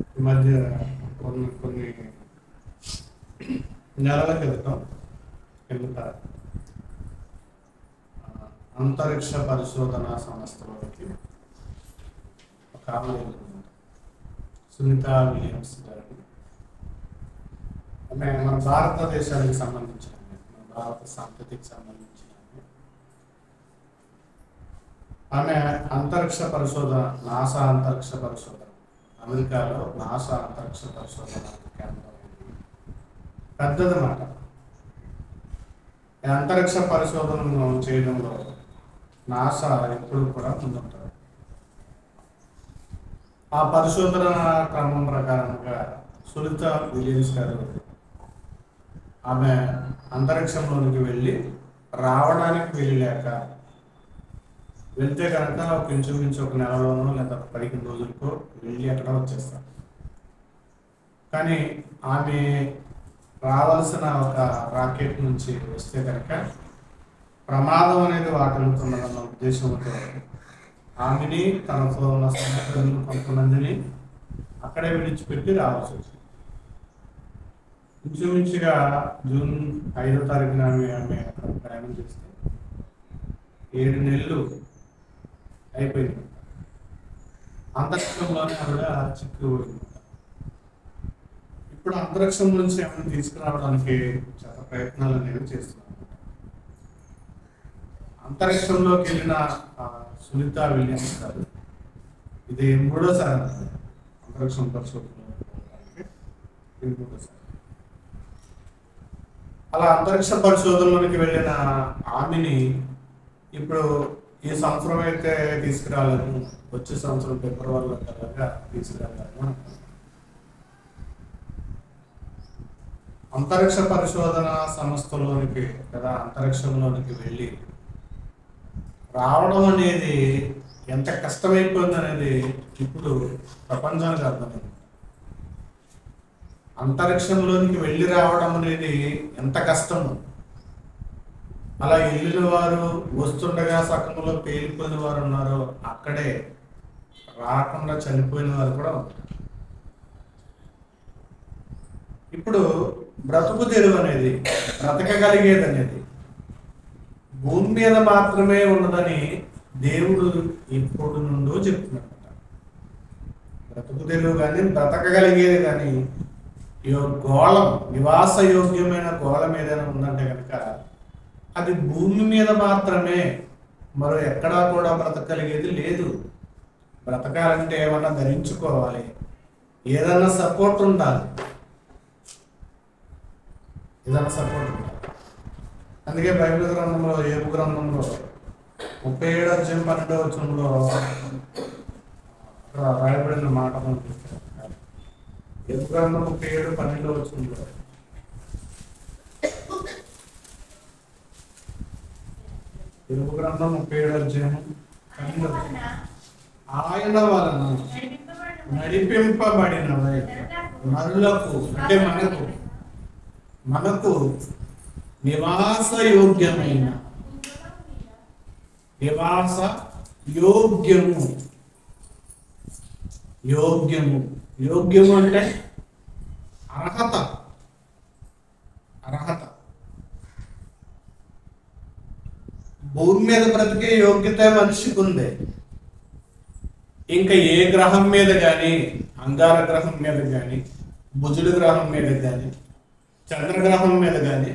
ఈ మధ్య కొన్ని నెలల కిందట అంతరిక్ష పరిశోధనా సంస్థలోకి ఒక ఆమె సునీత విలియమ్స్ గారు. ఆమె మన భారతదేశానికి సంబంధించిన, మన భారత సంతతికి సంబంధించిన ఆమె అంతరిక్ష పరిశోధన, నాసా అంతరిక్ష పరిశోధన, అమెరికాలో నాసా అంతరిక్ష పరిశోధన కేంద్రం పెద్దదన్నమాట. ఈ అంతరిక్ష పరిశోధనను చేయడంలో నాసా ఎప్పుడు కూడా ముందుంటారు. ఆ పరిశోధన క్రమం ప్రకారంగా సునీత విలియమ్స్ గారు ఆమె అంతరిక్షంలోనికి వెళ్ళి రావడానికి వెళ్ళాక, వెళ్తే కనుక ఇంచుమించు ఒక నెలలోనో లేదా 15 రోజులకో వెళ్ళి అక్కడ వచ్చేస్తారు. కానీ ఆమె రావాల్సిన ఒక రాకెట్ నుంచి వస్తే కనుక ప్రమాదం అనేది వాటిల్లుతున్నదన్న ఉద్దేశంతో ఆమెని తనతో ఉన్న స్నేహితులను కొంతమందిని అక్కడే విడిచిపెట్టి రావాల్సి వచ్చింది. ఇంచుమించుగా జూన్ 5వ తారీఖున ఆమె అక్కడ ప్రయాణం చేస్తే 7 నెలలు అయిపోయింది. అంతరిక్షంలోనే ఆవిడ చిక్కుపోయింది. ఇప్పుడు అంతరిక్షం నుంచి ఏమైనా తీసుకురావడానికి చాలా ప్రయత్నాలు అనేవి చేస్తున్నాను. అంతరిక్షంలోకి వెళ్ళిన సునీత విలియమ్స్ గారు ఇది 3వసారి అంతరిక్షం పరిశోధనలోకి. అలా అంతరిక్ష పరిశోధనలోనికి వెళ్ళిన ఆమెని ఇప్పుడు ఈ సంవత్సరం అయితే తీసుకురాలేము, వచ్చే సంవత్సరం ఫిబ్రవరిలో కలగా తీసుకురాలేము. అంతరిక్ష పరిశోధన సంస్థలోనికి లేదా అంతరిక్షంలోనికి వెళ్ళి రావడం అనేది ఎంత కష్టమైపోయింది అనేది ఇప్పుడు ప్రపంచానికి అర్థమైంది. అంతరిక్షంలోనికి వెళ్ళి రావడం అనేది ఎంత కష్టము. అలా వెళ్ళిన వారు, వస్తుండగా సగంలో పేలిపోయిన వారు ఉన్నారు, అక్కడే రాకుండా చనిపోయిన వారు కూడా ఉన్నారు. ఇప్పుడు బ్రతుకు తెరువు అనేది, బ్రతకగలిగేది అనేది భూమి మీద మాత్రమే ఉన్నదని దేవుడు ఇప్పుడు నుండో చెప్తున్నాడు. బ్రతుకు తెరువు కానీ, బ్రతకగలిగేది కానీ గోళం, నివాస యోగ్యమైన గోళం ఏదైనా ఉందంటే కనుక అది భూమి మీద మాత్రమే, మరో ఎక్కడా కూడా బ్రతకగలిగేది లేదు. బ్రతకాలంటే ఏమన్నా ధరించుకోవాలి, ఏదన్నా సపోర్ట్ ఉండాలి, ఏదన్నా సపోర్ట్ ఉండాలి. అందుకే బైబిల్ గ్రంథంలో, యోబు గ్రంథంలో 37వ అధ్యాయం 12వ వచనంలో రాయబడిన మాట పంపిస్తారు. యోబు గ్రంథం 37:12 వచనంలో యోబు గ్రంథం 37వ అధ్యాయం 12 ఆయన వలన నడిపింపబడినవై నరులకు, అంటే మనకు నివాస యోగ్యమైన, నివాస యోగ్యము, యోగ్యము అంటే అర్హత. భూమి మీద బ్రతికే యోగ్యత మనిషికి ఉంది. ఇంకా ఏ గ్రహం మీద కానీ, అంగార గ్రహం మీద కానీ, బుధుడు గ్రహం మీద కానీ, చంద్రగ్రహం మీద కానీ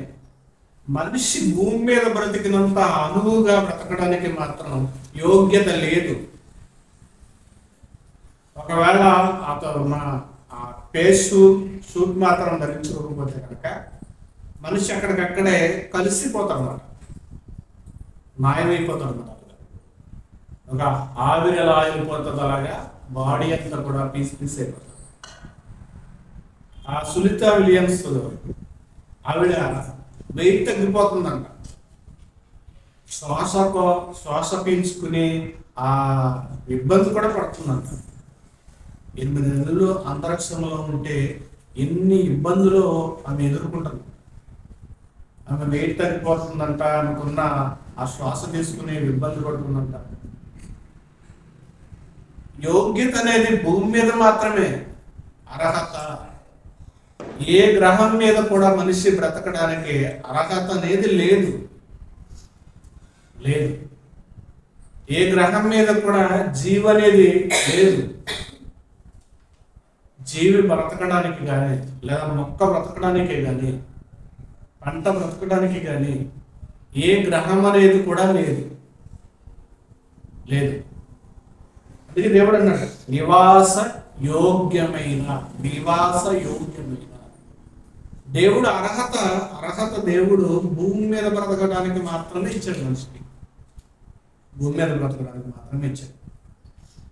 మనిషి భూమి మీద బ్రతికినంత అనువుగా బ్రతకడానికి మాత్రం యోగ్యత లేదు. ఒకవేళ అతను మన ఫేస్ సూట్ మాత్రం ధరించుకోకపోతే కనుక మనిషి అక్కడికక్కడే కలిసిపోతాడు అన్నమాట, మాయమైపోతాడు అన్నమాట. ఒక ఆవిరి ఎలా అయిపోతుంది అలాగా బాడీ అంతా కూడా పీస్ అయిపోతుంది. ఆ సునీత విలియమ్స్ ఆవిడ వెయిట్ తగ్గిపోతుందంట. శ్వాస పీల్చుకుని ఆ ఇబ్బంది కూడా పడుతుందంట. 8 నెలలు అంతరిక్షంలో ఉంటే ఎన్ని ఇబ్బందులు ఆమె ఎదుర్కొంటుంది. ఆమె వెయిట్ తగ్గిపోతుందంట, ఆమెకున్న ఆ శ్వాస తీసుకునే ఇబ్బంది పడుతుందంట. యోగ్యత అనేది భూమి మీద మాత్రమే, అర్హత. ఏ గ్రహం మీద కూడా మనిషి బ్రతకడానికి అర్హత అనేది లేదు. లేదు. ఏ గ్రహం మీద కూడా జీవి అనేది లేదు. జీవి బ్రతకడానికి కానీ, లేదా మొక్క బ్రతకడానికి కానీ, పంట బ్రతకడానికి కానీ ఏ గ్రహం అనేది కూడా లేదు. లేదు. అందుకే దేవుడు అన్నాడు నివాస యోగ్యమైన. దేవుడు అర్హత దేవుడు భూమి మీద బ్రతకడానికి మాత్రమే ఇచ్చాడు. మనిషికి భూమి మీద బ్రతకడానికి మాత్రమే ఇచ్చాడు.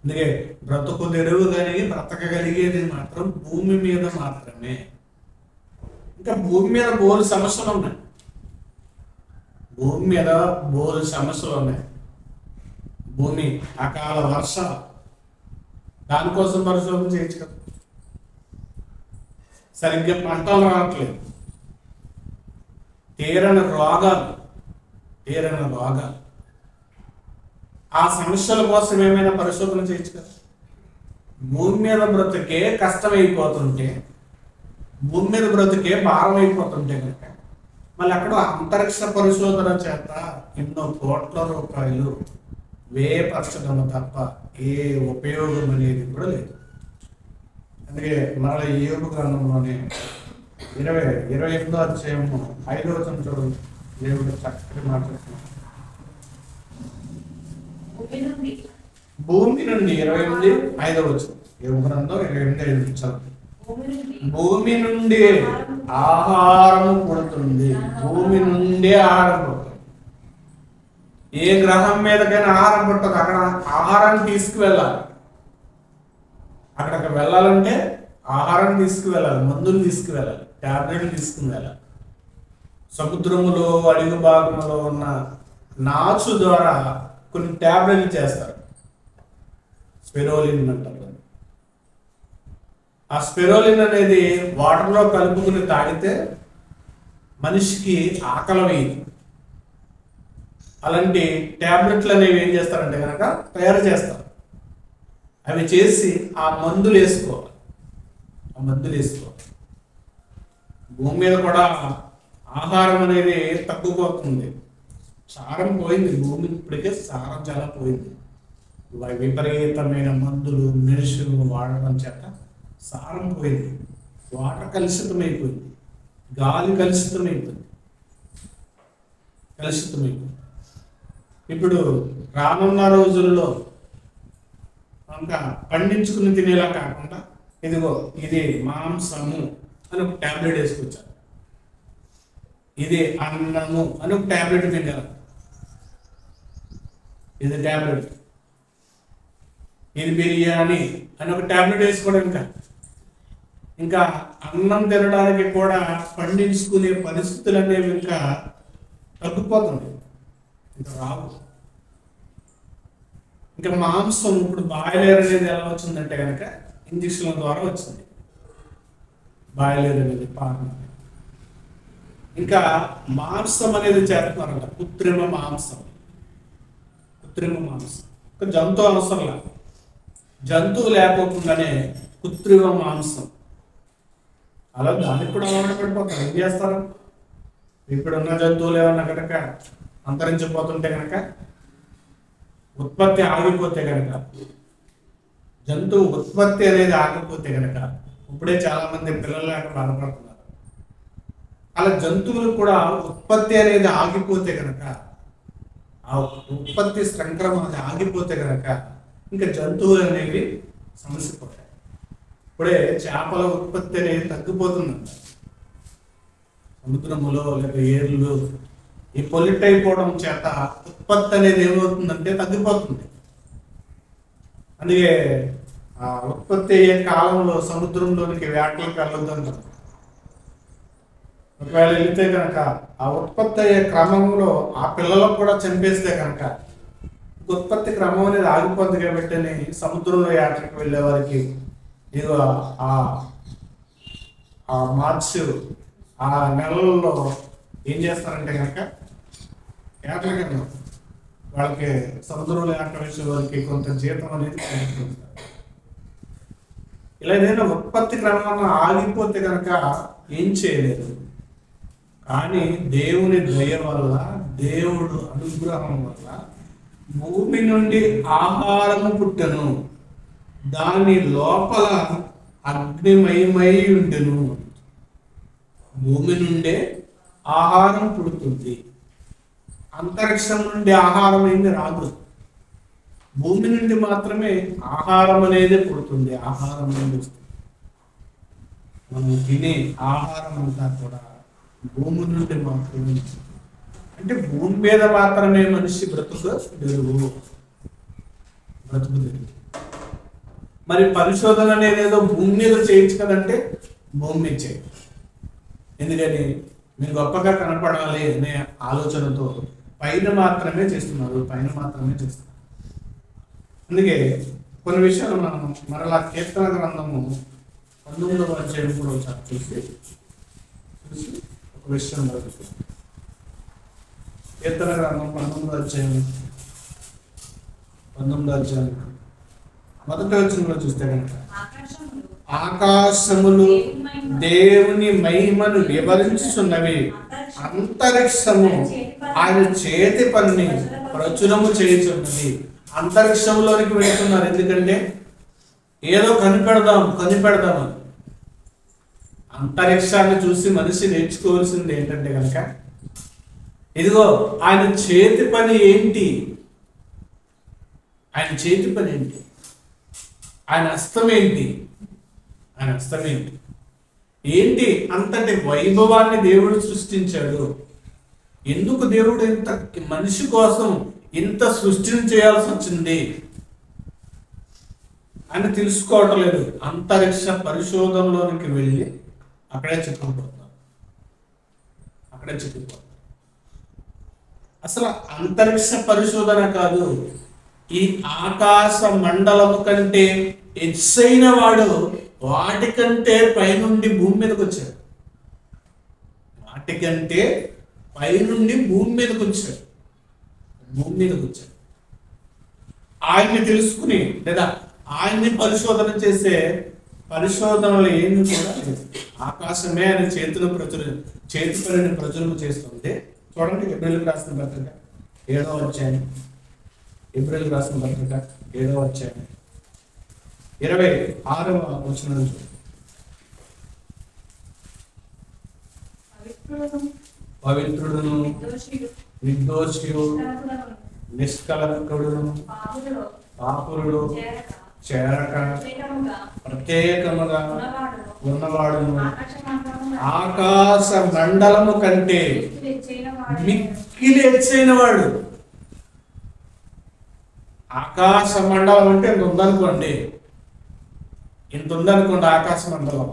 అందుకే బ్రతుకు తెరువు కానీ బ్రతకగలిగేది మాత్రం భూమి మీద మాత్రమే. ఇంకా భూమి మీద బోలు సమస్యలు ఉన్నాయి. భూమి అకాల వర్ష, దానికోసం పరిశోధన చేయొచ్చు కదా. సరిగ్గా పంటలు రావట్లేదు. తీరని రోగాలు. ఆ సమస్యల కోసం ఏమైనా పరిశోధన చేయొచ్చు కదా. భూమి మీద బ్రతికే కష్టమైపోతుంటే, భూమి మీద బ్రతికే భారం అయిపోతుంటే కనుక మళ్ళీ అక్కడ అంతరిక్ష పరిశోధన చేత ఎన్నో కోట్ల రూపాయలు వ్యయపరచడం తప్ప ఏ ఉపయోగం అనేది కూడా లేదు. అందుకే మరలా యోబు గ్రంథంలోనే 28వ అధ్యాయము 5వ వచనం చూడండి. దేవుడు చక్కటి మాట్లాడుతున్నాడు. భూమి నుండి 28:5 వచనం. యోబు గ్రంథం 28:5 చదువు. భూమి నుండి ఆహారం పుడుతుంది. భూమి నుండి ఆహారం పుడుతుంది. ఏ గ్రహం మీదకైనా ఆహారం పుట్టదు. అక్కడ ఆహారాన్ని తీసుకువెళ్ళాలి. అక్కడికి వెళ్ళాలంటే ఆహారం తీసుకువెళ్ళాలి, మందులు తీసుకువెళ్ళాలి, టాబ్లెట్లు తీసుకుని వెళ్ళాలి. సముద్రములో అడుగు భాగంలో ఉన్న నాచు ద్వారా కొన్ని టాబ్లెట్లు చేస్తారు. స్పెరోలిన్ అంటారు. ఆ స్పెరోలిన్ అనేది వాటర్లో కలుపుకుని తాగితే మనిషికి ఆకలి వేయదు. అలాంటి టాబ్లెట్లు అనేవి ఏం చేస్తారంటే కనుక తయారు చేస్తారు. అవి చేసి ఆ మందులు వేసుకోవాలి. భూమి మీద కూడా ఆహారం అనేది తగ్గిపోతుంది. సారం పోయింది. భూమి ఇప్పటికే సారం చాలా పోయింది. విపరీతమైన మందులు, మెడిసిన్లు వాడడం చేత సారం పోయింది. వాటర్ కలుషితమైపోయింది. గాలి కలుషితమైపోయింది. ఇప్పుడు రానున్న రోజుల్లో ఇంకా పండించుకుని తినేలా కాకుండా ఇదిగో ఇది మాంసము అని ఒక టాబ్లెట్ వేసుకొచ్చారు. ఇది అన్నము అని ఒక టాబ్లెట్ తినాలి. ఇది టాబ్లెట్. ఇది బిర్యానీ అని ఒక టాబ్లెట్ వేసుకోవడం. ఇంకా అన్నం తినడానికి కూడా పండించుకునే పరిస్థితులు అనేవి ఇంకా తగ్గిపోతుంది. ఇంకా రావు. ఇంకా మాంసం ఇప్పుడు బాయిలర్ అనేది ఎలా వచ్చిందంటే కనుక ఇంజక్షన్ల ద్వారా వచ్చింది. బాయిలర్ అనేది పాలన. ఇంకా మాంసం అనేది చేస్తున్నారంట. కృత్రిమ మాంసం. ఒక జంతువు అవసరంలా. జంతువు లేకపోకుండానే కృత్రిమ మాంసం. అలా దానికి కూడా అలవాటు పడిపోతారు. ఏం చేస్తారు? ఇప్పుడున్న జంతువులు ఏమన్నా కనుక అంతరించిపోతుంటే కనుక, ఉత్పత్తి ఆగిపోతే కనుక, జంతువు ఉత్పత్తి అనేది ఆగిపోతే కనుక ఇప్పుడే చాలా మంది పిల్లలు లేక బాధపడుతున్నారు. అలా జంతువులు కూడా ఉత్పత్తి అనేది ఆగిపోతే కనుక, ఆ ఉత్పత్తి సంక్రమణ ఆగిపోతే కనుక ఇంకా జంతువులు అనేవి సమస్యపోతాయి. ఇప్పుడే చేపల ఉత్పత్తి అనేది తగ్గిపోతుందంట. సముద్రములో లేక ఏర్లు ఈ పొల్యూట్ అయిపోవడం చేత ఉత్పత్తి అనేది ఏమవుతుందంటే తగ్గిపోతుంది. అందుకే ఆ ఉత్పత్తి అయ్యే కాలంలో సముద్రంలోనికి వేటలకు వెళ్ళొద్దంటారు. ఒకవేళ వెళితే కనుక ఆ ఉత్పత్తి అయ్యే క్రమంలో ఆ పిల్లలకు కూడా చంపేస్తే కనుక ఉత్పత్తి క్రమం అనేది ఆగిపోతుంది. కాబట్టి సముద్రంలో యాత్రకు వెళ్ళే వారికి ఇదిగో ఆ మార్చి ఆ నెలల్లో ఏం చేస్తారంటే కనుక యాత్రకి వాళ్ళకి సముద్రంలో యాత్ర వేసే వారికి కొంత జీతం అనేది ఇలా ఏదైనా ఉత్పత్తి క్రమాన్ని ఆగిపోతే కనుక ఏం చేయలేదు. కానీ దేవుని దయ వల్ల, దేవుడు అనుగ్రహం వల్ల భూమి నుండి ఆహారము పుట్టెను, దాని లోపల అగ్నిమయమై ఉండెను. భూమి నుండే ఆహారం పుడుతుంది, అంతరిక్షం నుండి ఆహారం ఏమి రాదు. భూమి నుండి మాత్రమే ఆహారం అనేది పుడుతుంది, ఆహారం అనేది వస్తుంది. మనం తినే ఆహారం అంతా కూడా భూమి నుండి మాత్రమే. అంటే భూమి మీద మాత్రమే మనిషి బ్రతుకు తెరువు. మరి పరిశోధన అనేది ఏదో భూమి మీద చేయొచ్చు కదంటే భూమి మీద చేయ. ఎందుకని మీరు గొప్పగా కనపడాలి అనే ఆలోచనతో పైన మాత్రమే చేస్తున్నారు, పైన మాత్రమే చేస్తున్నారు. అందుకే కొన్ని విషయాలు మనం మరలా కీర్తన గ్రంథము 19వ అధ్యాయం కూడా ఒకసారి చూసి ఒక విషయం జరుగుతుంది. కీర్తన గ్రంథం 19వ అధ్యాయం మొదటి వచనంలో చూస్తే కనుక ఆకాశములు దేవుని మహిమను వివరించుచున్నవి, అంతరిక్షము ఆయన చేతి పనిని ప్రచురము చేయుచున్నది. అంతరిక్షంలోనికి వెళ్తున్నారు, ఎందుకంటే ఏదో కనిపెడదామని. అంతరిక్షాన్ని చూసి మనిషి నేర్చుకోవాల్సింది ఏంటంటే కనుక ఇదిగో ఆయన చేతి పని ఏంటి, ఆయన చేతి పని ఏంటి, ఆయన హస్తం ఏంటి, ఆయన హస్తం ఏంటి, ఏంటి అంతటి వైభవాన్ని దేవుడు సృష్టించాడు. ఎందుకు దేవుడు ఇంత మనిషి కోసం ఇంత సృష్టిని చేయాల్సి వచ్చింది అని తెలుసుకోవటం లేదు. అంతరిక్ష పరిశోధనలోనికి వెళ్ళి అక్కడే చిక్కుకుపోతారు. అసలు అంతరిక్ష పరిశోధన కాదు, ఈ ఆకాశ మండలము కంటే ఎచ్చైన వాడు వాటికంటే పైనుండి భూమి మీదకి వచ్చాడు. వాటికంటే పైనుండి భూమి మీదకి వచ్చాడు. ఆయన్ని తెలుసుకుని లేదా ఆయన్ని పరిశోధన చేసే పరిశోధనలు ఏమి కూడా లేదు. ఆకాశమే ఆయన చేతి పనిని ప్రచురణ చేస్తుంది. చూడండి ఏప్రిల్కి రాసిన పత్రిక 7వ అధ్యాయం, ఏప్రిల్కి రాసిన పత్రిక 7వ అధ్యాయం 26వ వచనం. పవిత్రుడును నిర్దోషియు నిష్కలంకుడును పాపురుడు చేరక ప్రత్యేకముగా ఉన్నవాడును ఆకాశ మండలము కంటే మిక్కిలి ఎచ్చైన వాడు. ఆకాశ మండలం అంటే ఇంత ఉందనుకోండి ఆకాశ మండలం.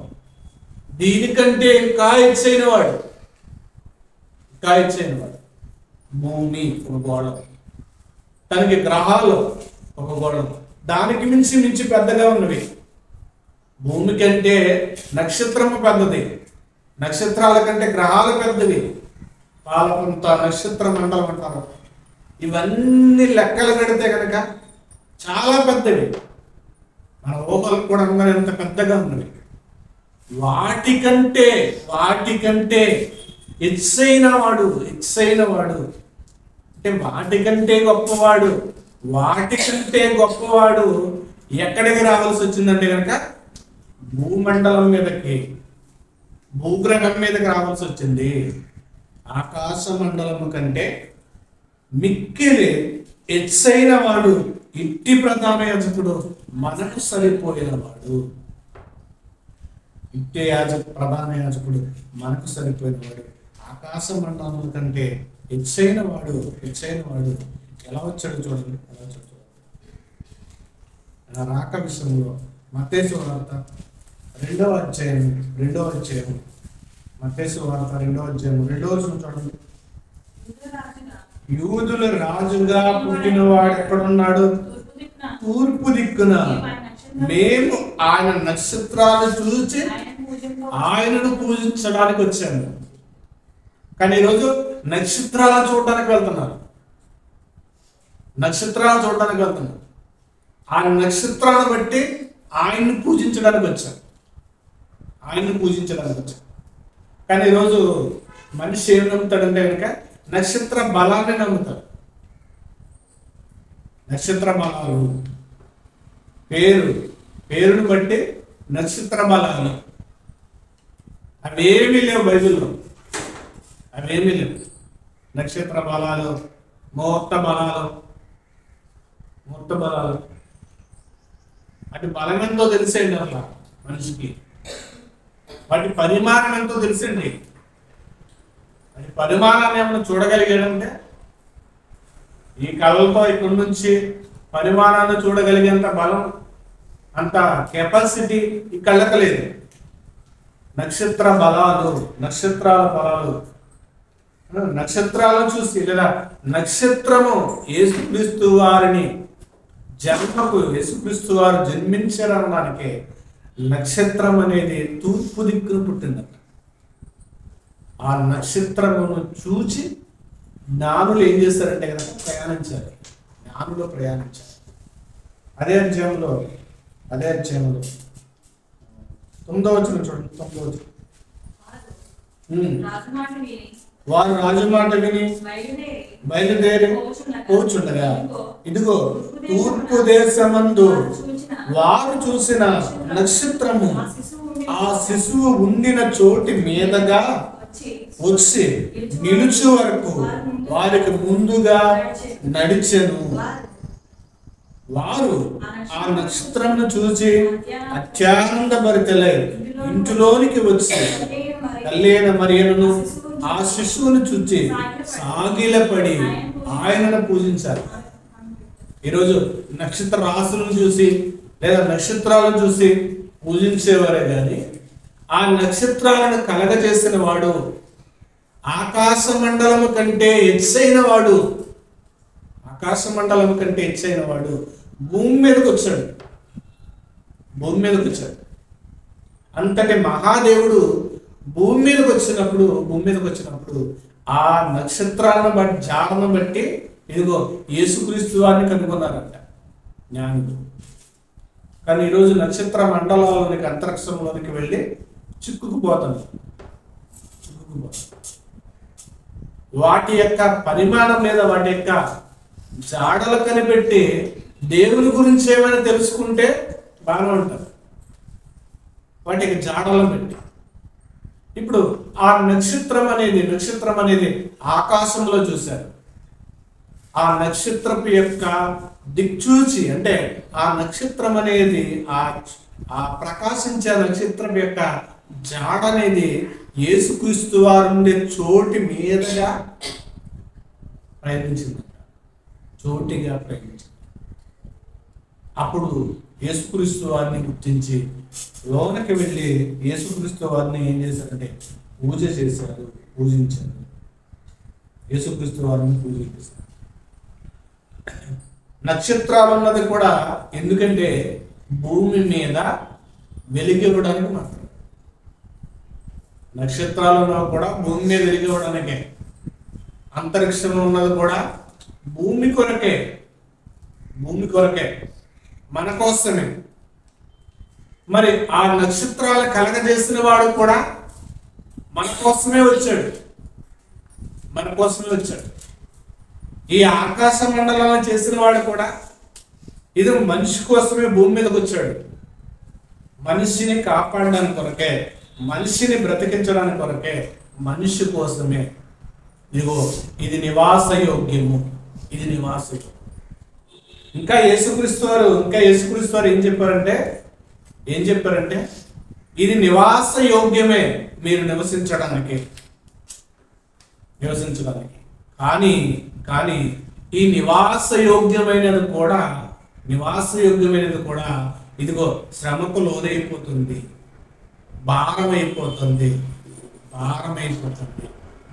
దీనికంటే ఇంకా ఎచ్చైన వాడు. భూమి ఒక గోళం, తనకి గ్రహాలు ఒక గోళం, దానికి మించి పెద్దగా ఉన్నవి. భూమి కంటే నక్షత్రము పెద్దది, నక్షత్రాల కంటే గ్రహాలు పెద్దవి. పాలపుంత నక్షత్ర మండలం అంటారు. ఇవన్నీ లెక్కలు కడితే కనుక చాలా పెద్దవి, మన ఊహలకు కూడా ఎంత పెద్దగా ఉన్నవి. వాటికంటే ఎచ్చైన వాడు అంటే వాటికంటే గొప్పవాడు ఎక్కడికి రావాల్సి వచ్చిందంటే కనుక భూమండలం మీదకి, భూగ్రహం మీదకి రావాల్సి వచ్చింది. ఆకాశ మండలము కంటే మిక్కిలి ఎచ్చైన వాడు, ఇట్టి ప్రధాన యాజకుడు మనకు సరిపోయినవాడు. ప్రధాన యాజకుడు మనకు సరిపోయినవాడు. ఆకాశ మండలం కంటే ఎచ్చైన వాడు ఎలా వచ్చాడు చూడండి. రాక విషయంలో మత్తయి వార్త 2వ అధ్యాయం మత్తయి వార్త 2వ అధ్యాయం 2వ వచనం చూడండి. యూదుల రాజుగా పుట్టిన వాడు ఎక్కడున్నాడు? తూర్పు దిక్కున. మేము ఆయన నక్షత్రాలు చూసి ఆయనను పూజించడానికి వచ్చాము. కానీ ఈరోజు నక్షత్రాలను చూడడానికి వెళ్తున్నారు. ఆ నక్షత్రాలను బట్టి ఆయన్ని పూజించడానికి వచ్చారు. ఆయన్ని పూజించడానికి వచ్చారు. కానీ ఈరోజు మనిషి ఏం నమ్ముతాడంటే కనుక నక్షత్ర బలాన్ని నమ్ముతాడు. నక్షత్ర బలాలు, పేరును బట్టి నక్షత్ర బలాలు అవేమీ లేవు బైబిల్లో. అవేమీ లేవు. నక్షత్ర బలాలు, ముహూర్త బలాలు వాటి బలం ఎంతో తెలిసేయండి అట్లా మనిషికి. వాటి పరిమాణం ఎంతో తెలిసండి. వాటి పరిమాణాన్ని ఏమైనా చూడగలిగాడంటే ఈ కళ్ళతో ఇక్కడి నుంచి పరిమాణాన్ని చూడగలిగేంత బలం, అంత కెపాసిటీ ఈ కళ్ళకు లేదు. నక్షత్ర బలాలు, నక్షత్రాల బలాలు, నక్షత్రాలను చూసి లేదా నక్షత్రము యేసుక్రీస్తు వారిని జన్మకు యేసుక్రీస్తు వారు జన్మించారనడానికి నక్షత్రం అనేది తూర్పు దిక్కును పుట్టిందట. ఆ నక్షత్రమును చూచి జ్ఞానులు ఏం చేస్తారంటే కనుక ప్రయాణించాలి. జ్ఞానులు ప్రయాణించాలి. అదే అధ్యాయంలో 9వ వచనం చూడండి. 9వ వచనం, వారు రాజు మాట విని బయలుదేరి కూర్చుండగా ఇదిగో తూర్పు దేశమందు వారు చూసిన నక్షత్రము ఆ శిశువు ఉండిన చోటి మీదగా వచ్చి నిలుచు వరకు వారికి ముందుగా నడిచెను. వారు ఆ నక్షత్రమును చూసి అత్యానందభరితులై ఇంటిలోనికి వచ్చి తల్లైన మరియను ఆ శిశువును చూచి సాగిలపడి ఆయనను పూజించారు. ఈరోజు నక్షత్ర రాశులను చూసి లేదా నక్షత్రాలను చూసి పూజించేవారే కానీ ఆ నక్షత్రాలను కలగజేసిన వాడు, ఆకాశ మండలము కంటే హెచ్చైన వాడు, ఆకాశ మండలము కంటే హెచ్చైన వాడు భూమి మీదకి వచ్చాడు. భూమి మీదకి వచ్చాడు. అంతటి మహాదేవుడు భూమి మీదకి వచ్చినప్పుడు ఆ నక్షత్రాలను బట్టి, జాడను బట్టి ఇదిగో యేసుక్రీస్తు వారిని కనుగొన్నారంట జ్ఞానులు. కానీ ఈరోజు నక్షత్ర మండలాల్లోనికి, అంతరిక్షంలోనికి వెళ్ళి చిక్కుకుపోతాడు. వాటి యొక్క పరిమాణం లేదా వాటి యొక్క జాడలు కనిపెట్టి దేవుని గురించి ఏమైనా తెలుసుకుంటే బాగానే ఉంటారు. వాటి యొక్క జాడలను పెట్టి ఇప్పుడు ఆ నక్షత్రం అనేది ఆకాశంలో చూశారు. ఆ నక్షత్రపు యొక్క దిక్చూచి, అంటే ఆ నక్షత్రం అనేది ఆ ప్రకాశించే నక్షత్రం యొక్క జాడ అనేది యేసుక్రీస్తు వారు ఉండే చోటి మీదగా ప్రయాణించింది. చోటిగా ప్రయాణించింది. అప్పుడు యేసుక్రీస్తు వారిని గుర్తించి లోనకి వెళ్ళి యేసుక్రీస్తు వారిని ఏం చేశారంటే పూజించారు. యేసుక్రీస్తు వారిని పూజ చేశారు. నక్షత్రాలు అన్నది కూడా ఎందుకంటే భూమి మీద వెలిగివ్వడానికి మాత్రం. నక్షత్రాలు కూడా భూమి మీద వెలిగివ్వడానికే. అంతరిక్షంలో ఉన్నది కూడా భూమి కొరకే, మన కోసమే. మరి ఆ నక్షత్రాలు కలగజేసిన వాడు కూడా మన కోసమే వచ్చాడు. ఈ ఆకాశ మండలాలను చేసిన వాడు కూడా ఇది మనిషి కోసమే భూమి మీదకి వచ్చాడు. మనిషిని కాపాడడానికి కొరకే, మనిషిని బ్రతికించడానికి కొరకే, మనిషి కోసమే. ఇదిగో ఇది నివాస యోగ్యము. ఇంకా యేసుక్రీస్తు వారు ఏం చెప్పారంటే ఇది నివాస యోగ్యమే మీరు నివసించడానికి. కానీ ఈ నివాస యోగ్యమైనది కూడా ఇదిగో శ్రమకు లోనైపోతుంది, భారమైపోతుంది.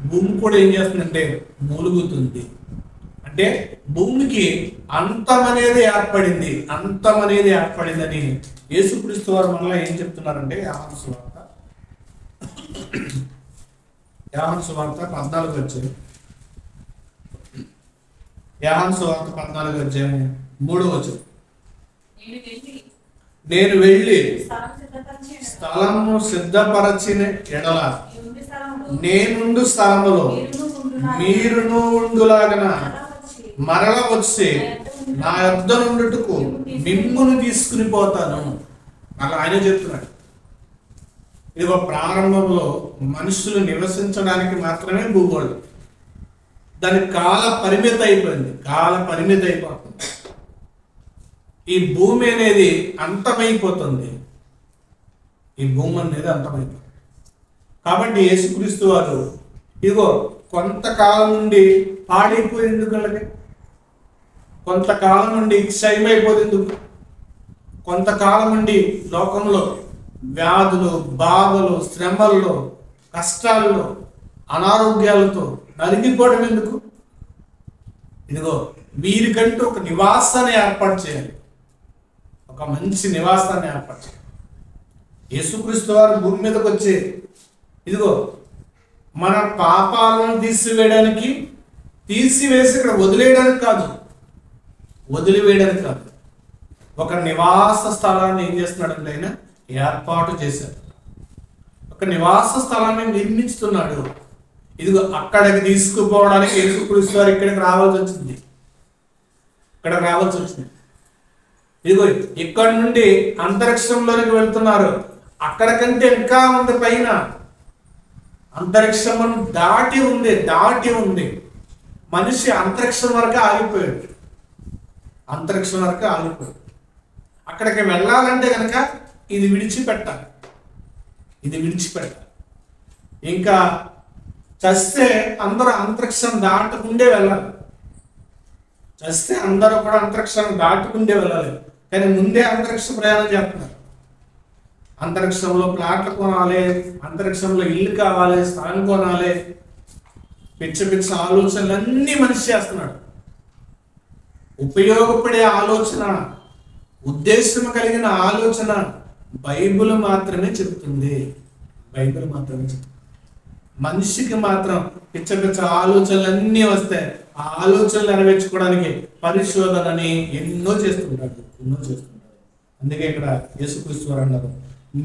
భూమి కూడా ఏం చేస్తుందంటే మూలుగుతుంది. అంటే భూమికి అంతం అనేది ఏర్పడిందని యేసుక్రీస్తు వారు మనలో ఏం చెప్తున్నారంటే యోహాను సువార్త 14వ అధ్యాయం, యోహాను సువార్త 14వ అధ్యాయం 3వ వచనం, నేను వెళ్ళి స్థలము సిద్ధపరచిన ఎడల నేనుండు స్థలములో మీరును ఉండులాగన మరల వచ్చి నా యొద్ద నుండుటకు మిమ్మును తీసుకుని పోతాను. అలా ఆయన చెప్తున్నాడు. ఇదిగో ప్రారంభంలో మనుషులు నివసించడానికి మాత్రమే భూగోళం. దాని కాల పరిమితి అయిపోయింది. కాల పరిమితి అయిపోతుంది. ఈ భూమి అనేది అంతమైపోతుంది. ఈ భూమి అనేది అంతమైపోతుంది. కాబట్టి యేసుక్రీస్తు వారు ఇదిగో కొంతకాలం నుండి పాడైపోయింది ఎందుకు, అలాగే కొంతకాలం నుండి క్షయమైపోతుంది ఎందుకు, కొంతకాలం నుండి లోకంలో వ్యాధులు, బాధలు, శ్రమల్లో, కష్టాల్లో, అనారోగ్యాలతో నలిగిపోవడం ఎందుకు? ఇదిగో వీరికంటూ ఒక నివాసాన్ని ఏర్పాటు చేయాలి. ఒక మంచి నివాసాన్ని ఏర్పాటు చేయాలి. యేసుక్రీస్తు వారు భూమి మీదకి వచ్చి ఇదిగో మన పాపాలను తీసివేసి ఇక్కడ వదిలేయడానికి కాదు, ఒక నివాస స్థలాన్ని ఏం చేస్తున్నాడంటే ఆయన ఏర్పాటు చేశాడు. ఒక నివాస స్థలాన్ని నిర్మిస్తున్నాడు. ఇదిగో అక్కడికి తీసుకుపోవడానికి యేసుక్రీస్తు వారు ఇక్కడికి రావాల్సి వచ్చింది. ఇదిగో ఇక్కడ నుండి అంతరిక్షంలోనికి వెళ్తున్నారు. అక్కడికంటే ఇంకా ఉంది పైన. అంతరిక్షం దాటి ఉంది. మనిషి అంతరిక్షం వరకు ఆగిపోయాడు. అక్కడికి వెళ్ళాలంటే కనుక ఇది విడిచిపెట్టాలి. ఇంకా చస్తే అందరూ అంతరిక్షం దాటుకుండే వెళ్ళాలి. కానీ ముందే అంతరిక్ష ప్రయాణం చేస్తున్నారు. అంతరిక్షంలో ప్లాట్లు కొనాలి, అంతరిక్షంలో ఇల్లు కావాలి, స్థలం కొనాలి, పిచ్చ ఆలోచనలన్నీ మనిషి చేస్తున్నాడు. ఉపయోగపడే ఆలోచన, ఉద్దేశం కలిగిన ఆలోచన బైబిల్ మాత్రమే చెప్తుంది. మనిషికి మాత్రం పిచ్చ ఆలోచనలన్నీ వస్తాయి. ఆ ఆలోచనలు నెరవేర్చుకోవడానికి పరిశోధనని ఎన్నో చేస్తుంటాడు. అందుకే ఇక్కడ యేసుక్రీస్తు వారు అన్నారు,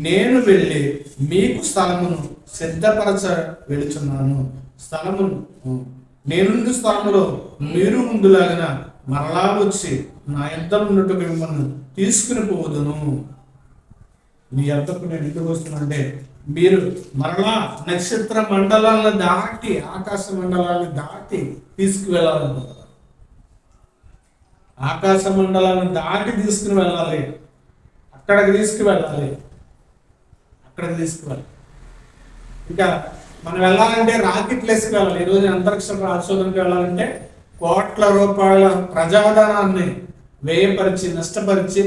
నేను వెళ్ళి మీకు స్థలమును సిద్ధపరచ వెళుచున్నాను. నేనుండు స్థలములో మీరు ఉండులాగిన మరలా వచ్చి నా యొద్ద ఉన్నట్టు మిమ్మల్ని తీసుకుని పోదును. మీ యొద్దకు నేను ఎందుకు వస్తున్నానంటే మీరు మరలా నక్షత్ర మండలాలను దాటి, ఆకాశ మండలాలను దాటి తీసుకువెళ్ళాలనుకుంటున్నారు. ఆకాశ మండలాలను దాటి తీసుకుని వెళ్ళాలి. అక్కడికి తీసుకువెళ్ళాలి. ఇంకా మనం వెళ్ళాలంటే రాకెట్ లేసుకు వెళ్ళాలి. ఈరోజు అంతరిక్ష పరిశోధనకు వెళ్ళాలంటే కోట్ల రూపాయల ప్రజాధనాన్ని వ్యయపరిచి, నష్టపరిచి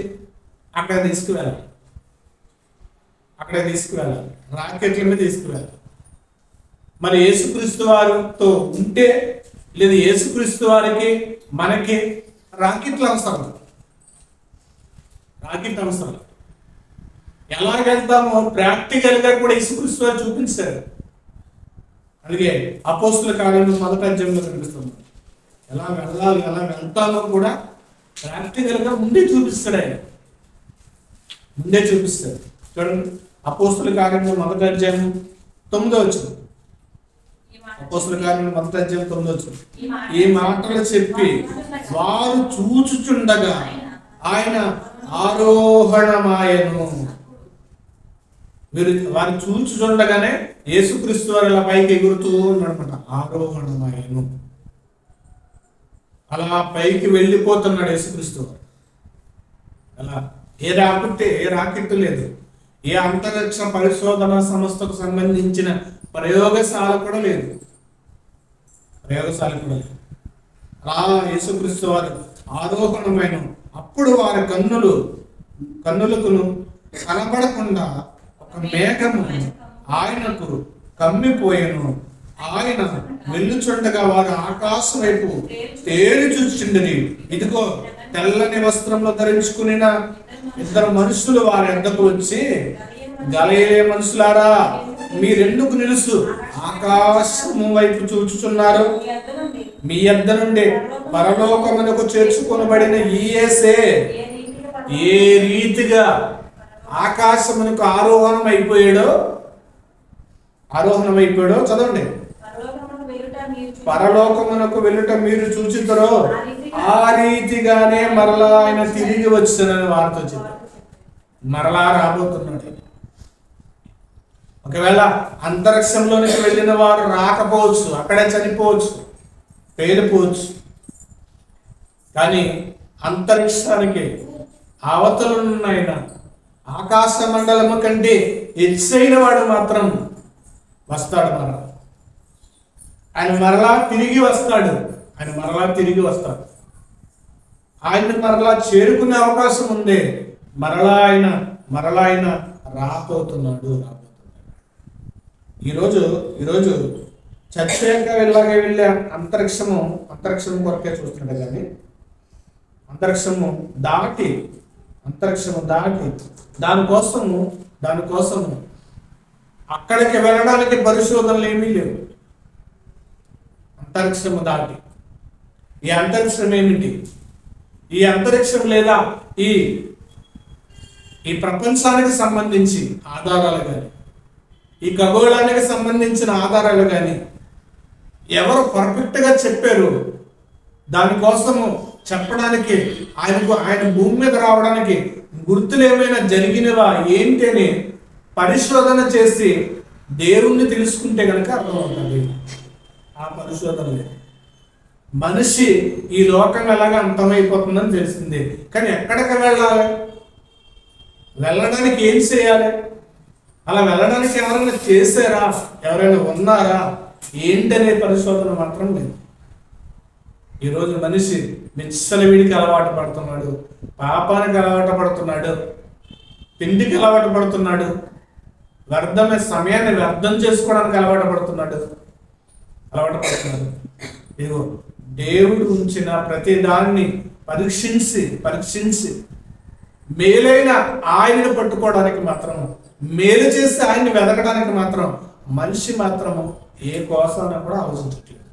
అక్కడ తీసుకువెళ్ళాలి. రాకెట్ల మీద తీసుకువెళ్ళాలి. మరి యేసుక్రీస్తు వారితో ఉంటే, లేదా యేసుక్రీస్తు వారికి మనకి రాకెట్లు అవసరం. ఎలాగెళ్తామో ప్రాక్టికల్గా కూడా యేసుక్రీస్తు వారు చూపించారు. అందుకే అపోస్తుల కార్యంలో 1వ అధ్యాయంలో కనిపిస్తుంది. ఎలా వెళ్ళాలి, ఎలా వెళ్తామో కూడా ప్రాక్టికల్గా ముందే చూపిస్తాడు. చూడండి, అపోస్తుల కార్యంలో 1వ అధ్యాయం 9వ వచనం. అపోస్తుల కార్యంలో 1వ అధ్యాయం 9వ వచనం. ఈ మాటలు చెప్పి వారు చూచుచుండగా ఆయన ఆరోహణమాయను. వారు చూచుచుండగానే యేసుక్రీస్తు వారు ఇలా పైకి ఎగురుతూ ఉన్నాడనమాట. ఆరోహణమాయను. అలా పైకి వెళ్ళిపోతున్నాడు యేసుక్రీస్తు వారు. అలా ఏ రాకెట్ లేదు, ఏ అంతరిక్ష పరిశోధన సంస్థకు సంబంధించిన ప్రయోగశాల కూడా లేదు. అలా యేసుక్రీస్తు వారు ఆరోహణమైన అప్పుడు వారి కన్నులకు కనబడకుండా ఒక మేఘము ఆయనకు కమ్మిపోయాను. ఆయన వెళ్ళుచుండగా వారు ఆకాశం వైపు తేలి చూచుచుండిరి. ఇదిగో తెల్లని వస్త్రంలో ధరించుకుని 2 మనుషులు వారి యొద్దకు వచ్చి, గలిలయ మనుషులారా, మీరెందుకు నిలుసు ఆకాశము వైపు చూచుచున్నారు? మీ యొద్ద నుండి పరలోకమునకు చేర్చుకొనబడిన ఈ యేసే ఏ రీతిగా ఆకాశమునకు ఆరోహణం అయిపోయాడో చదవండి. పరలోకమునకు వెళ్ళుట మీరు చూచిద్దరో ఆ రీతిగానే మరలా ఆయన తిరిగి వచ్చానని వార్త వచ్చింది. మరలా రాబోతున్నాడు. ఒకవేళ అంతరిక్షంలోనికి వెళ్ళిన వారు రాకపోవచ్చు, అక్కడే చనిపోవచ్చు, పేలిపోవచ్చు. కానీ అంతరిక్షానికి అవతలున్న ఆకాశ మండలము కంటే ఎచ్చైన వాడు మాత్రం వస్తాడు. ఆయన మరలా తిరిగి వస్తాడు. ఆయన మరలా చేరుకునే అవకాశం ఉంది. మరలా ఆయన రాబోతున్నాడు. ఈరోజు చచ్చాక వెళ్ళే అంతరిక్షం కొరకే చూస్తున్నాడు. కానీ అంతరిక్షము దాటి దానికోసము అక్కడికి వెళ్ళడానికి పరిశోధనలు ఏమీ లేవు. అంతరిక్షము దాటి ఈ అంతరిక్షం ఏమిటి? ఈ అంతరిక్షం లేదా ఈ ప్రపంచానికి సంబంధించి ఆధారాలు కానీ, ఈ ఖగోళానికి సంబంధించిన ఆధారాలు కానీ ఎవరు పర్ఫెక్ట్గా చెప్పారు? దానికోసము చెప్పడానికి ఆయన భూమి మీద రావడానికి గుర్తులు ఏమైనా జరిగినవా ఏంటి అని పరిశోధన చేసి దేవుణ్ణి తెలుసుకుంటే కనుక అర్థమవుతుంది. ఆ పరిశోధన మనిషి ఈ లోకం ఎలాగా అంతమైపోతుందని తెలిసింది. కానీ ఎక్కడికి వెళ్ళడానికి ఏం చేయాలి? అలా వెళ్ళడానికి ఎవరైనా చేశారా? ఎవరైనా ఉన్నారా? ఏంటనే పరిశోధన మాత్రం లేదు. ఈరోజు మనిషి విచ్చలవిడికి అలవాటు పడుతున్నాడు, పాపానికి అలవాటు పడుతున్నాడు, తిండికి అలవాటు పడుతున్నాడు, వ్యర్థమైన సమయాన్ని వ్యర్థం చేసుకోవడానికి అలవాటు పడుతున్నాడు. ఇదిగో దేవుడు ఉంచిన ప్రతి దాన్ని పరీక్షించి మేలైన ఆయనను పట్టుకోవడానికి మాత్రం, మేలు చేసి ఆయన్ని వెతకడానికి మాత్రం మనిషి మాత్రము ఏ కోసాన్ని కూడా ఆలోచించట్లేదు.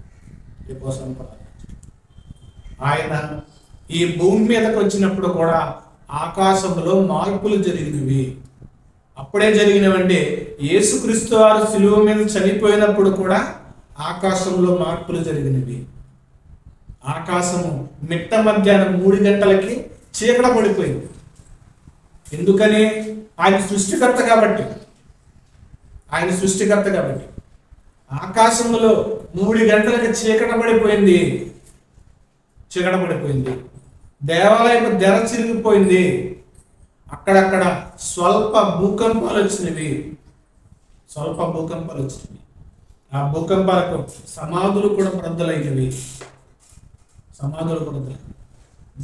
ఆయన ఈ భూమి మీదకి వచ్చినప్పుడు కూడా ఆకాశంలో మార్పులు జరిగినవి. అప్పుడే జరిగినవంటే యేసుక్రీస్తు వారు సిలువ మీద చనిపోయినప్పుడు కూడా ఆకాశంలో మార్పులు జరిగినవి. ఆకాశము మిట్ట మధ్యాహ్నం 3 గంటలకి చీకట పడిపోయింది. ఎందుకని? ఆయన సృష్టికర్త కాబట్టి. ఆకాశంలో 3 గంటలకి చీకట పడిపోయింది. దేవాలయం తెర చిరిగిపోయింది. అక్కడక్కడ స్వల్ప భూకంపాలు వచ్చినవి. ఆ భూకంపాలకు సమాధులు కూడా ప్రద్దలైనవి.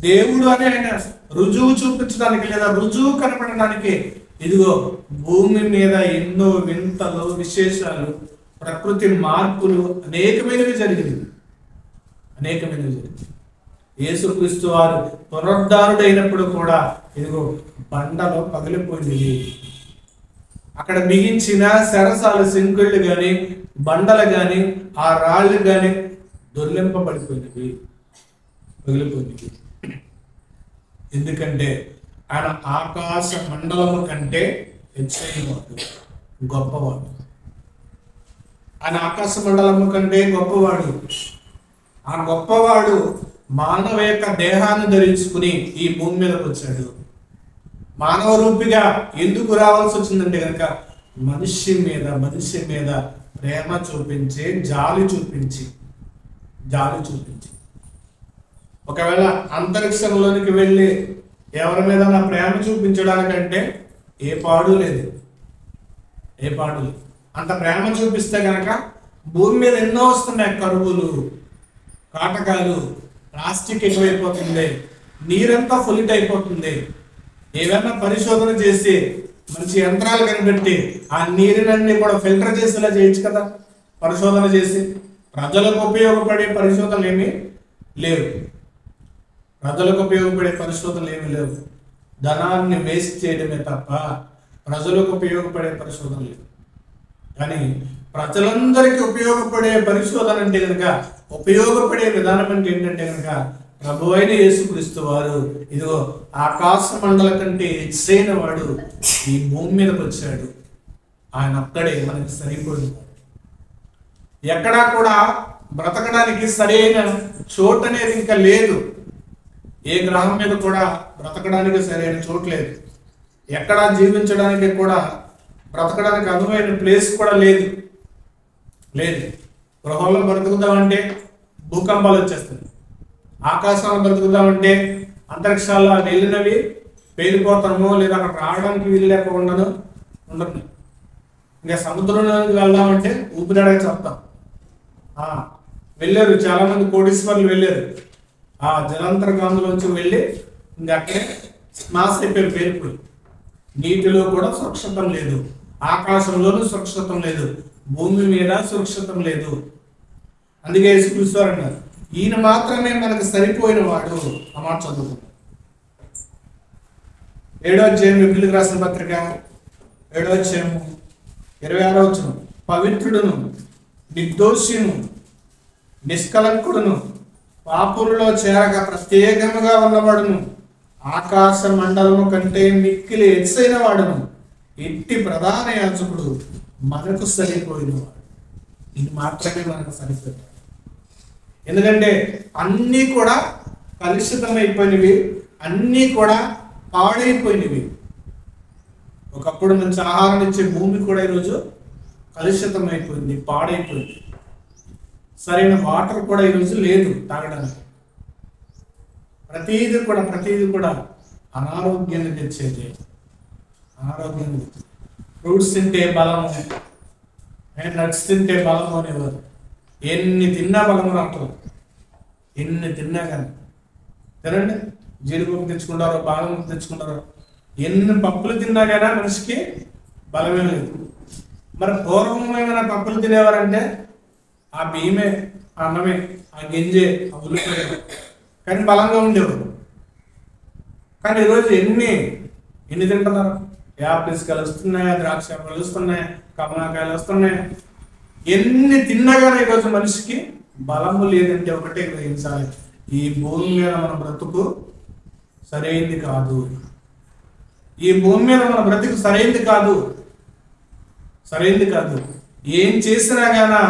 దేవుడు అని ఆయన రుజువు చూపించడానికి లేదా రుజువు కనపడడానికి ఇదిగో భూమి మీద ఎన్నో వింతలు, విశేషాలు, ప్రకృతి మార్పులు అనేకమైనవి జరిగినవి. యేసుక్రీస్తు వారు పునరుద్ధారుడైనప్పుడు కూడా ఇదిగో బండలో పగిలిపోయింది. అక్కడ బిగించిన సరసాల సింకుళ్ళు కానీ, బండలు కానీ, ఆ రాళ్ళు కానీ దొర్లింపబడిపోయినవి, పగిలిపోయినవి. ఎందుకంటే ఆయన ఆకాశ మండలము కంటే హెచ్చైనవాడు, గొప్పవాడు. ఆయన ఆకాశ మండలము కంటే గొప్పవాడు. ఆ గొప్పవాడు మానవ యొక్క దేహాన్ని ధరించుకుని ఈ భూమి మీదకి వచ్చాడు. మానవ రూపిగా ఎందుకు రావాల్సి వచ్చిందంటే కనుక మనిషి మీద ప్రేమ చూపించి, జాలి చూపించి. ఒకవేళ అంతరిక్షంలోనికి వెళ్ళి ఎవరి మీద నా ప్రేమ చూపించడానికంటే ఏ పాడు లేదు. అంత ప్రేమ చూపిస్తే కనుక భూమి మీద ఎన్నో వస్తున్నాయి కరువులు, కాటకాలు, ప్లాస్టిక్ ఎక్కువైపోతుంది, నీరంతా పొల్యూట్ అయిపోతుంది. ఏమైనా పరిశోధన చేసి మంచి యంత్రాలు కనిపెట్టి ఆ నీరునన్నీ కూడా ఫిల్టర్ చేసేలా చేయొచ్చు కదా. పరిశోధన చేసి ప్రజలకు ఉపయోగపడే పరిశోధనలు ఏమీ లేవు. ధనాన్ని వేస్ట్ చేయడమే తప్ప ప్రజలకు ఉపయోగపడే పరిశోధన లేవు. కానీ ప్రజలందరికీ ఉపయోగపడే పరిశోధన అంటే కనుక, ఉపయోగపడే విధానం అంటే ఏంటంటే కనుక ప్రభువైన యేసుక్రీస్తు వారు ఇదిగో ఆకాశ మండలం కంటే హెచ్చైన వాడు ఈ భూమి మీదకి వచ్చాడు. ఆయన అక్కడే మనకి సరిపోయింది. ఎక్కడా కూడా బ్రతకడానికి సరైన చోటు అనేది ఇంకా లేదు. ఏ గ్రహం మీద కూడా బ్రతకడానికి సరైన చోటు లేదు. ఎక్కడా జీవించడానికి కూడా బ్రతకడానికి అనువైన ప్లేస్ కూడా లేదు. గృహంలో బ్రతుకుదామంటే భూకంపాలు వచ్చేస్తాయి. ఆకాశంలో బ్రతుకుదామంటే అంతరిక్షాల్లో వెళ్ళినవి పేలిపోతామో లేదా అక్కడ రావడానికి వీలు లేకుండా ఉండదు. ఇంకా సముద్రంలోకి వెళ్దామంటే ఊపిరాడగా చెప్తాం. వెళ్ళారు చాలా మంది కోటీశ్వర్లు వెళ్ళారు. ఆ జలాంతర్గాములోంచి వెళ్ళి ఇంకా అక్కడే స్మాష్ అయిపోయారు, పేలిపోయి. నీటిలో కూడా సురక్షితం లేదు, ఆకాశంలోనూ సురక్షితం లేదు, భూమి మీద సురక్షితం లేదు. అందుకే యేసుక్రీస్తు అన్నారు, ఈయన మాత్రమే మనకు సరిపోయిన వాడు. ఆ మాట చదువుకుంటాం. 7వ అధ్యాయం ఎబ్రిలికి రాసిన పత్రిక 7వ అధ్యాయం 26వ వచనం, పవిత్రుడును నిర్దోషిను నిష్కలంకుడును పాపులలో చేరక ప్రత్యేకముగా ఉన్నవాడును ఆకాశ మండలము కంటే మిక్కిలి హెచ్చైన వాడును ఇట్టి ప్రధాన యాజకుడు మనకు సరిపోయినవాడు. ఇది మాత్రమే మనకు సరిపోయింది. ఎందుకంటే అన్నీ కూడా కలుషితమైపోయినవి, అన్నీ కూడా పాడైపోయినవి. ఒకప్పుడు మంచి ఆహారం ఇచ్చే భూమి కూడా ఈరోజు కలుషితమైపోయింది, పాడైపోయింది. సరైన వాటర్ కూడా ఈరోజు లేదు తాగడానికి. ప్రతిదీ కూడా అనారోగ్యాన్ని తెచ్చేది. అనారోగ్యాన్ని ఫ్రూట్స్ తింటే బలము, నట్స్ తింటే బలము అనేవారు. ఎన్ని తిన్నా బలము రావట్లేదు. ఎన్ని తిన్నా కానీ తినండి, జీడిపప్పు తెచ్చుకుంటారో బాదం తెచ్చుకుంటారో, ఎన్ని పప్పులు తిన్నా కానీ మనిషికి బలమే లేదు. మరి పూర్వం ఏమైనా పప్పులు తినేవారంటే ఆ బియ్యమే, ఆ అన్నమే, ఆ గింజే, ఆ ఉల్లిపాయ, కానీ బలంగా ఉండేవారు. కానీ ఈరోజు ఎన్ని తింటున్నారు? యాపిల్స్ కాయలు వస్తున్నాయి, ద్రాక్ష పళ్ళు వస్తున్నాయి, కమలాకాయలు వస్తున్నాయి. ఎన్ని తిన్నా కానీ ఈరోజు మనిషికి బలము లేదంటే ఒకటే గ్రహించాలి, ఈ భూమి మీద మన బ్రతుకు సరైంది కాదు. ఈ భూమి మీద మన బ్రతుకు సరైంది కాదు. ఏం చేసినా గానా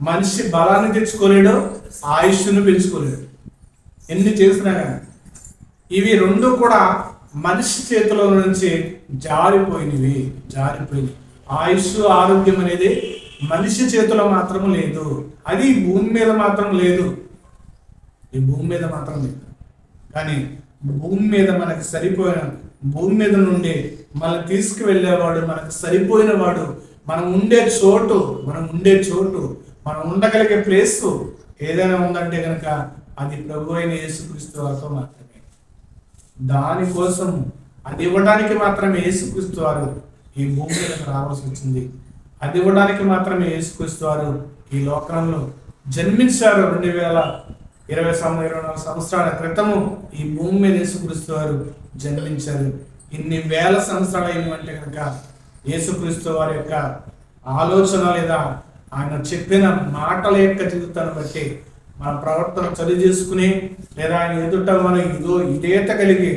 మనిషి బలాన్ని తెచ్చుకోలేడు, ఆయుష్ను పెంచుకోలేడు. ఎన్ని చేసినా కానీ ఇవి రెండు కూడా మనిషి చేతిలో నుంచి జారిపోయినవి. ఆయుష్, ఆరోగ్యం అనేది మనిషి చేతిలో మాత్రం లేదు. అది ఈ భూమి మీద మాత్రం లేదు. కానీ భూమి మీద మనకి సరిపోయిన, భూమి మీద నుండి మనం తీసుకువెళ్ళేవాడు, మనకు సరిపోయిన వాడు, మనం ఉండే చోటు, మనం ఉండగలిగే ప్లేస్ ఏదైనా ఉందంటే కనుక అది ప్రభు అయిన యేసుక్రీస్తు వారితో మాత్రమే. దానికోసం అది ఇవ్వడానికి మాత్రమే యేసుక్రీస్తు వారు ఈ భూమి మీద రావాల్సి వచ్చింది. అది ఇవ్వడానికి మాత్రమే యేసుక్రీస్తు వారు ఈ లోకంలో జన్మించారు. 2024 సంవత్సరాల క్రితము ఈ భూమి మీద యేసుక్రీస్తు వారు జన్మించారు. ఇన్ని వేల సంవత్సరాలు అయినవంటే కనుక యేసుక్రీస్తు వారి యొక్క ఆలోచన లేదా ఆయన చెప్పిన మాటల యొక్క జీవితాన్ని బట్టి మన ప్రవర్తన చదువు చేసుకుని, లేదా ఆయన ఎదుట మనం ఇదేత కలిగి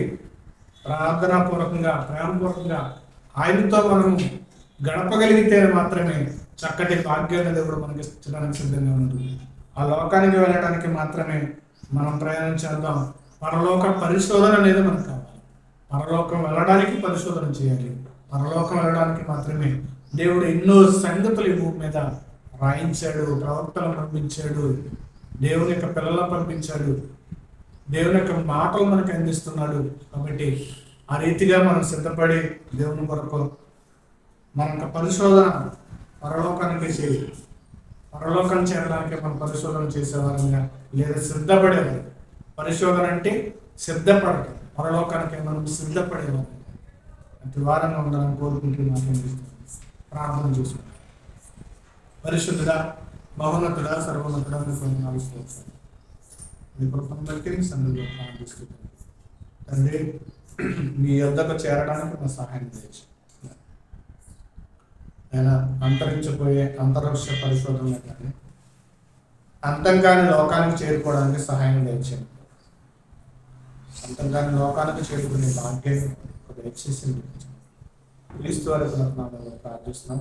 ప్రార్థనాపూర్వకంగా, ప్రేమపూర్వకంగా ఆయనతో మనం గడపగలిగితే మాత్రమే చక్కటి భాగ్యాన్ని దేవుడు మనకి ఇచ్చడానికి సిద్ధంగా ఉంటుంది. ఆ లోకానికి వెళ్ళడానికి మాత్రమే మనం ప్రయాణం చేద్దాం. పరలోక పరిశోధన అనేది మనకు కావాలి. పరలోకం వెళ్ళడానికి పరిశోధన చేయాలి. పరలోకం వెళ్ళడానికి మాత్రమే దేవుడు ఎన్నో సంగతులు ఈ భూమి మీద రాయించాడు, ప్రవక్తలను పంపించాడు, దేవుని యొక్క పిల్లలను పంపించాడు, దేవుని యొక్క మాటలు మనకు అందిస్తున్నాడు. కాబట్టి ఆ రీతిగా మనం సిద్ధపడి దేవుని కొరకు మన పరిశోధన పరలోకానికి చేయాలి. పరలోకం చేయడానికి మనం పరిశోధన చేసేవారంగా లేదా సిద్ధపడేవారు. పరిశోధన అంటే సిద్ధపడటం, పరలోకానికి మనం సిద్ధపడేవారు. అటు వారంగా ఉండాలని కోరుకుంటూ మాట్లాడిస్తున్నాం. ప్రార్థన చేసుకుంటాం. పరిశుద్ధుడా, మహోన్నతుడా, సర్వోన్నతుడా, మీ కృపను బట్టి సన్నిధిలో ప్రార్థిస్తున్నాం. తండ్రి, మీ యొద్దకు చేరడానికి మా సహాయం చేయండి. నేను అంతరించిపోయే అంతరిక్ష పరిశోధనలు కానీ అంతం కాని లోకానికి చేరుకోవడానికి సహాయం చేయండి. అంతర్గాని లోకానికి చేరుకునే భాగ్యం దయచేసి క్రీస్తు వారి ప్రార్థిస్తున్నాం.